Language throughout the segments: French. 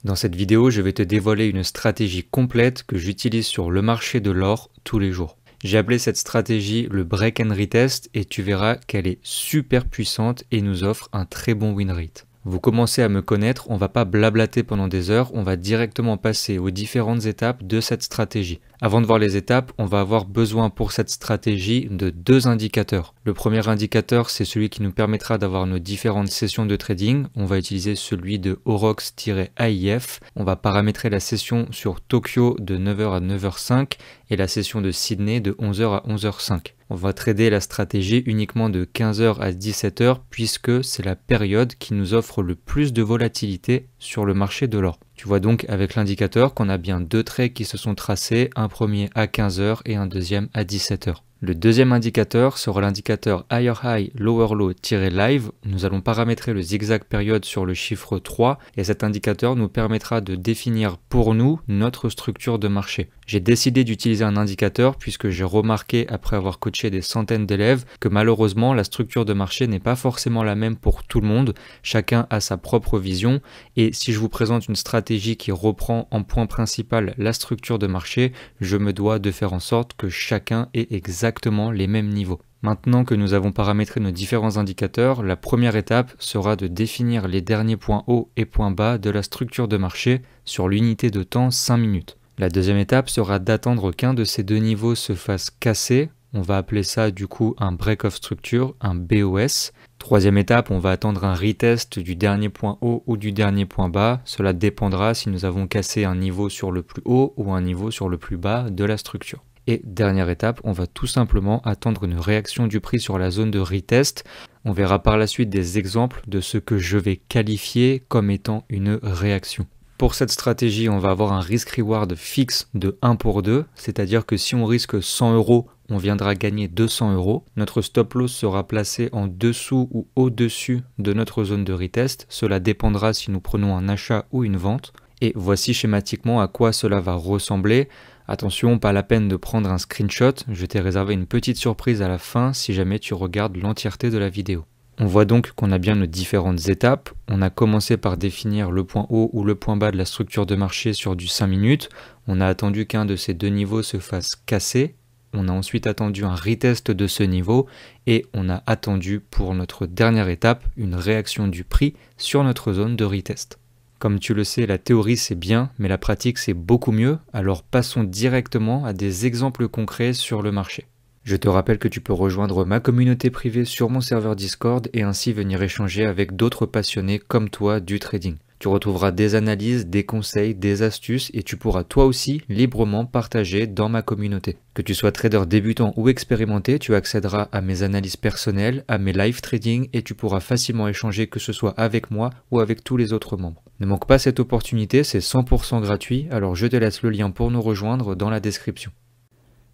Dans cette vidéo, je vais te dévoiler une stratégie complète que j'utilise sur le marché de l'or tous les jours. J'ai appelé cette stratégie le Break and Retest et tu verras qu'elle est super puissante et nous offre un très bon win rate. Vous commencez à me connaître, on va pas blablater pendant des heures, on va directement passer aux différentes étapes de cette stratégie. Avant de voir les étapes, on va avoir besoin pour cette stratégie de deux indicateurs. Le premier indicateur, c'est celui qui nous permettra d'avoir nos différentes sessions de trading. On va utiliser celui de Aurochs-AIF. On va paramétrer la session sur Tokyo de 9h à 9h05 et la session de Sydney de 11h à 11h05. On va trader la stratégie uniquement de 15h à 17h puisque c'est la période qui nous offre le plus de volatilité sur le marché de l'or. Tu vois donc avec l'indicateur qu'on a bien deux traits qui se sont tracés, un premier à 15h et un deuxième à 17h. Le deuxième indicateur sera l'indicateur Higher High, Lower Low-Live. Nous allons paramétrer le zigzag période sur le chiffre 3 et cet indicateur nous permettra de définir pour nous notre structure de marché. J'ai décidé d'utiliser un indicateur puisque j'ai remarqué après avoir coaché des centaines d'élèves que malheureusement la structure de marché n'est pas forcément la même pour tout le monde. Chacun a sa propre vision et si je vous présente une stratégie qui reprend en point principal la structure de marché, je me dois de faire en sorte que chacun ait exactement les mêmes niveaux. Maintenant que nous avons paramétré nos différents indicateurs, la première étape sera de définir les derniers points hauts et points bas de la structure de marché sur l'unité de temps 5 minutes. La deuxième étape sera d'attendre qu'un de ces deux niveaux se fasse casser. On va appeler ça du coup un break of structure, un BOS. Troisième étape, on va attendre un retest du dernier point haut ou du dernier point bas. Cela dépendra si nous avons cassé un niveau sur le plus haut ou un niveau sur le plus bas de la structure. Et dernière étape, on va tout simplement attendre une réaction du prix sur la zone de retest. On verra par la suite des exemples de ce que je vais qualifier comme étant une réaction. Pour cette stratégie, on va avoir un risk-reward fixe de 1 pour 2, c'est-à-dire que si on risque 100 €, on viendra gagner 200 €. Notre stop loss sera placé en dessous ou au-dessus de notre zone de retest. Cela dépendra si nous prenons un achat ou une vente. Et voici schématiquement à quoi cela va ressembler. Attention, pas la peine de prendre un screenshot, je t'ai réservé une petite surprise à la fin si jamais tu regardes l'entièreté de la vidéo. On voit donc qu'on a bien nos différentes étapes. On a commencé par définir le point haut ou le point bas de la structure de marché sur du 5 minutes. On a attendu qu'un de ces deux niveaux se fasse casser. On a ensuite attendu un retest de ce niveau et on a attendu pour notre dernière étape une réaction du prix sur notre zone de retest. Comme tu le sais, la théorie c'est bien, mais la pratique c'est beaucoup mieux, alors passons directement à des exemples concrets sur le marché. Je te rappelle que tu peux rejoindre ma communauté privée sur mon serveur Discord et ainsi venir échanger avec d'autres passionnés comme toi du trading. Tu retrouveras des analyses, des conseils, des astuces et tu pourras toi aussi librement partager dans ma communauté. Que tu sois trader débutant ou expérimenté, tu accéderas à mes analyses personnelles, à mes live trading et tu pourras facilement échanger que ce soit avec moi ou avec tous les autres membres. Ne manque pas cette opportunité, c'est 100% gratuit, alors je te laisse le lien pour nous rejoindre dans la description.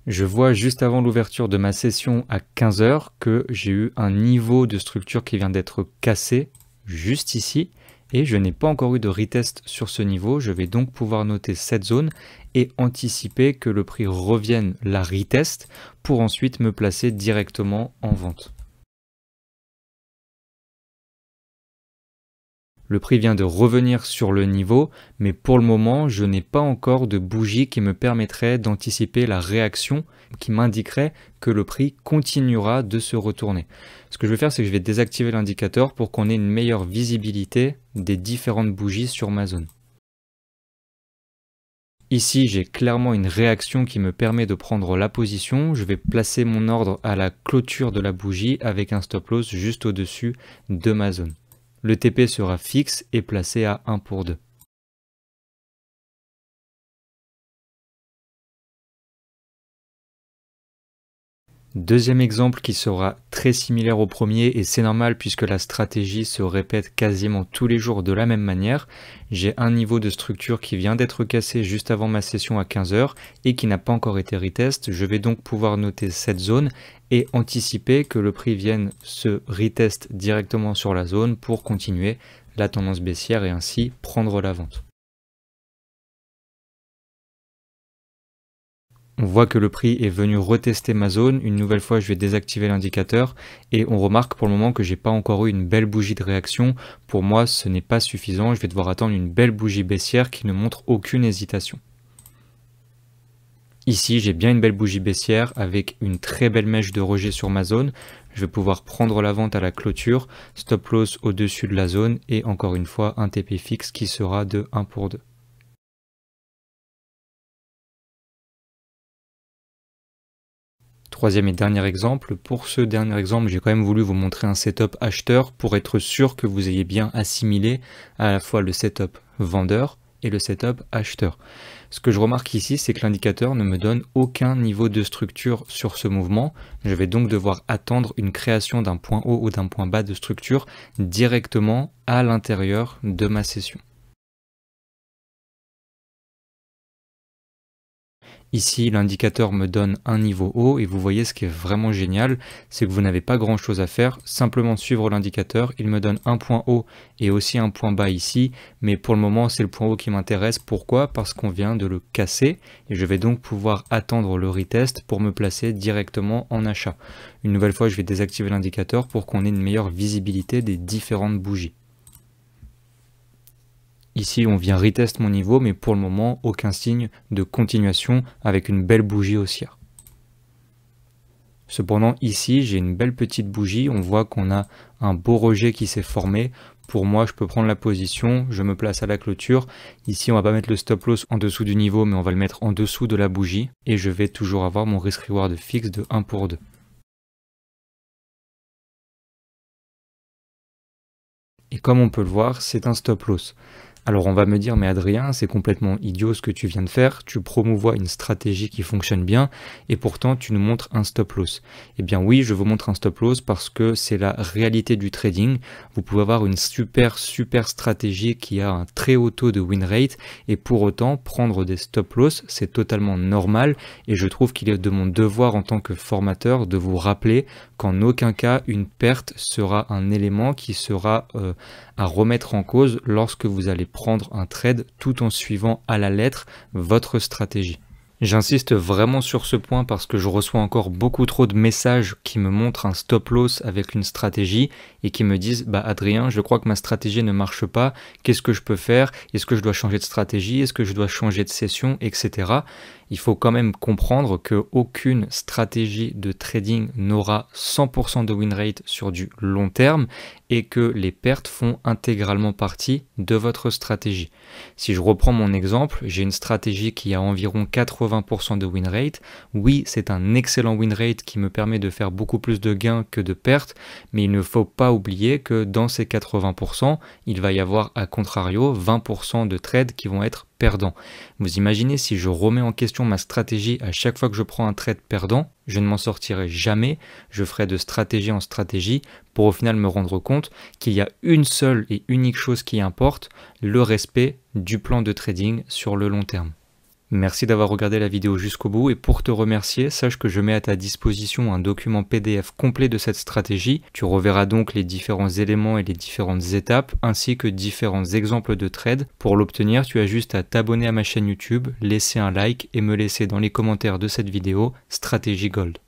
Je vois juste avant l'ouverture de ma session à 15h que j'ai eu un niveau de structure qui vient d'être cassé juste ici et je n'ai pas encore eu de retest sur ce niveau. Je vais donc pouvoir noter cette zone et anticiper que le prix revienne la retest pour ensuite me placer directement en vente. Le prix vient de revenir sur le niveau, mais pour le moment, je n'ai pas encore de bougie qui me permettrait d'anticiper la réaction qui m'indiquerait que le prix continuera de se retourner. Ce que je vais faire, c'est que je vais désactiver l'indicateur pour qu'on ait une meilleure visibilité des différentes bougies sur ma zone. Ici, j'ai clairement une réaction qui me permet de prendre la position. Je vais placer mon ordre à la clôture de la bougie avec un stop loss juste au-dessus de ma zone. Le TP sera fixe et placé à 1 pour 2. Deuxième exemple qui sera très similaire au premier et c'est normal puisque la stratégie se répète quasiment tous les jours de la même manière. J'ai un niveau de structure qui vient d'être cassé juste avant ma session à 15h et qui n'a pas encore été retest. Je vais donc pouvoir noter cette zone et anticiper que le prix vienne se retest directement sur la zone pour continuer la tendance baissière et ainsi prendre la vente. On voit que le prix est venu retester ma zone. Une nouvelle fois, je vais désactiver l'indicateur et on remarque pour le moment que j'ai pas encore eu une belle bougie de réaction. Pour moi, ce n'est pas suffisant. Je vais devoir attendre une belle bougie baissière qui ne montre aucune hésitation. Ici, j'ai bien une belle bougie baissière avec une très belle mèche de rejet sur ma zone. Je vais pouvoir prendre la vente à la clôture, stop loss au-dessus de la zone et encore une fois un TP fixe qui sera de 1 pour 2. Troisième et dernier exemple. Pour ce dernier exemple, j'ai quand même voulu vous montrer un setup acheteur pour être sûr que vous ayez bien assimilé à la fois le setup vendeur et le setup acheteur. Ce que je remarque ici, c'est que l'indicateur ne me donne aucun niveau de structure sur ce mouvement. Je vais donc devoir attendre une création d'un point haut ou d'un point bas de structure directement à l'intérieur de ma session. Ici, l'indicateur me donne un niveau haut et vous voyez ce qui est vraiment génial, c'est que vous n'avez pas grand chose à faire, simplement suivre l'indicateur, il me donne un point haut et aussi un point bas ici, mais pour le moment c'est le point haut qui m'intéresse. Pourquoi? Parce qu'on vient de le casser et je vais donc pouvoir attendre le retest pour me placer directement en achat. Une nouvelle fois, je vais désactiver l'indicateur pour qu'on ait une meilleure visibilité des différentes bougies. Ici, on vient retest mon niveau, mais pour le moment, aucun signe de continuation avec une belle bougie haussière. Cependant, ici, j'ai une belle petite bougie. On voit qu'on a un beau rejet qui s'est formé. Pour moi, je peux prendre la position, je me place à la clôture. Ici, on va pas mettre le stop loss en dessous du niveau, mais on va le mettre en dessous de la bougie. Et je vais toujours avoir mon risk reward fixe de 1 pour 2. Et comme on peut le voir, c'est un stop loss. Alors on va me dire, mais Adrien, c'est complètement idiot ce que tu viens de faire, tu promouvois une stratégie qui fonctionne bien et pourtant tu nous montres un stop loss. Eh bien oui, je vous montre un stop loss parce que c'est la réalité du trading. Vous pouvez avoir une super stratégie qui a un très haut taux de win rate et pour autant prendre des stop loss, c'est totalement normal et je trouve qu'il est de mon devoir en tant que formateur de vous rappeler qu'en aucun cas une perte sera un élément qui sera à remettre en cause lorsque vous allez prendre un trade tout en suivant à la lettre votre stratégie. J'insiste vraiment sur ce point parce que je reçois encore beaucoup trop de messages qui me montrent un stop loss avec une stratégie et qui me disent « Bah Adrien, je crois que ma stratégie ne marche pas, qu'est-ce que je peux faire? Est-ce que je dois changer de stratégie? Est-ce que je dois changer de session? Etc. » Il faut quand même comprendre qu'aucune stratégie de trading n'aura 100% de win rate sur du long terme et que les pertes font intégralement partie de votre stratégie. Si je reprends mon exemple, j'ai une stratégie qui a environ 80% de win rate. Oui, c'est un excellent win rate qui me permet de faire beaucoup plus de gains que de pertes, mais il ne faut pas oublier que dans ces 80%, il va y avoir à contrario 20% de trades qui vont être perdants. Vous imaginez si je remets en question ma stratégie à chaque fois que je prends un trade perdant, je ne m'en sortirai jamais, je ferai de stratégie en stratégie pour au final me rendre compte qu'il y a une seule et unique chose qui importe, le respect du plan de trading sur le long terme. Merci d'avoir regardé la vidéo jusqu'au bout et pour te remercier, sache que je mets à ta disposition un document PDF complet de cette stratégie. Tu reverras donc les différents éléments et les différentes étapes ainsi que différents exemples de trades. Pour l'obtenir, tu as juste à t'abonner à ma chaîne YouTube, laisser un like et me laisser dans les commentaires de cette vidéo Stratégie Gold.